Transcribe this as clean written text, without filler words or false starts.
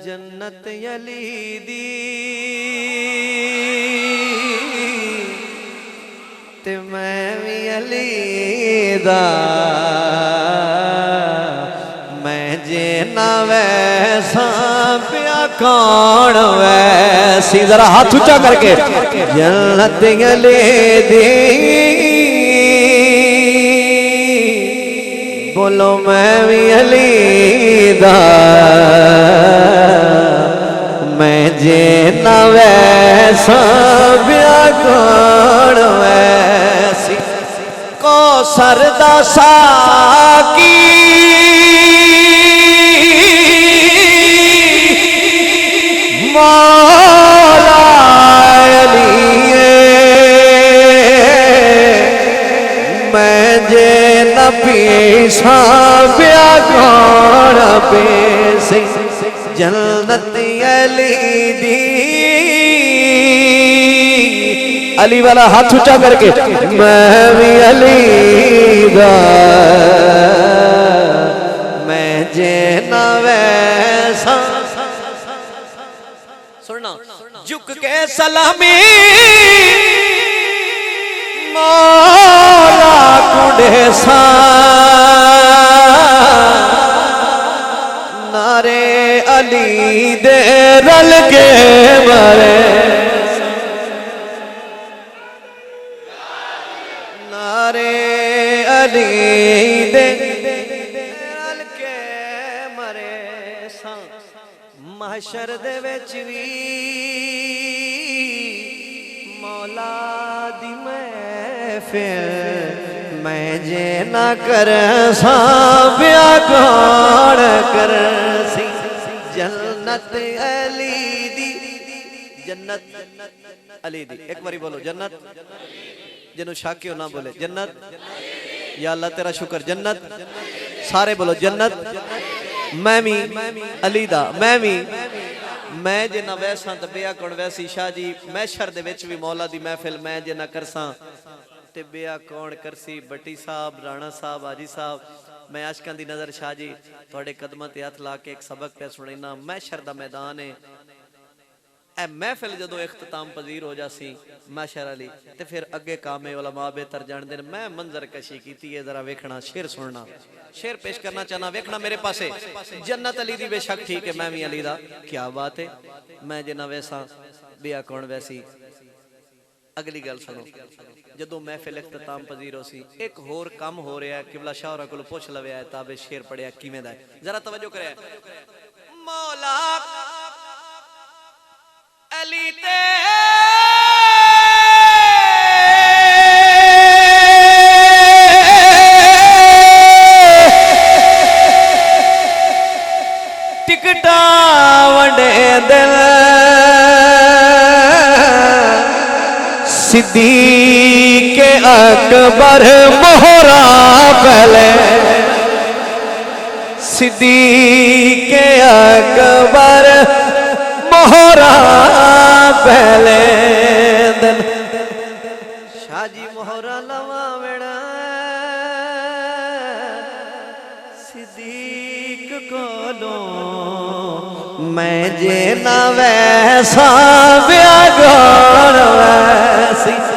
جنت علی دی تے میں بھی علی دا میں جے نہ ویسا پیا کون ویسی ذرا ہاتھ اونچا کر کے جنت علی دی بولو میں بھی علی دا میں جے نہ ویسا پیا کون ویسی کوثر دا ساقی مولا علی میں جے نہ پیسا پیا کون پیسی جنت علی دی علی والا ہاتھ اونچا کر کے میں بھی علی دا میں جے نہ ویسا سننا جھک کے سلامی مولا کنڈے سا نعرے علی دے رل کے مرے نعرے علی دے رل کے مرے سا محشر دے وچ وی مولا دی محفل میں جے نہ کر سا پیا کون کر سی جنت علی دی جنت علی دی ایک باری بولو جنت جنہوں شاکیوں نہ بولے جنت یا اللہ تیرا شکر جنت سارے بولو جنت میں بھی علی دا میں جے نہ ویساں تے بیا کون ویسی شاہ جی محشر دے وچ بھی مولا دی محفل میں جے نہ کرساں تے بیا کون کرسی بٹی صاحب رانا صاحب حاجی صاحب میں عاشقاں دی نظر شاہ جی تھوڑے قدماں تے ہاتھ لا کے ایک سبق پہ سنینا محشر دا میدان ہے اے محفل جدو اختتام پذیر ہو جاسی محشر علی تے پھر اگے کام علماء بہتر جان دین میں منظر کشی کیتی ہے ذرا ویکھنا شعر سننا شعر پیش کرنا چاہنا ویکھنا میرے پاسے جنت علی دی بے شک ٹھیک ہے میں بھی علی دا کیا بات ہے میں جے نہ ویسا بیا کون ویسی اگلی گل سنو جدو محفل اختتام پذیر ہو سی ایک ہور کم ہو رہا ہے قبلہ شاہ اور کلو پوچھ لوے آئے تابے شعر پڑھیا کیمیں دا ہے ذرا توجہ کرے مولا علی تے ٹکٹا ونڈے دل صدیق اکبر مہرا پہلے صدیق اکبر مہرا پہلے دن شاہ جی مہرا لوا وڑا صدیق کولوں میں جے نہ ویسا بیا گون ویسی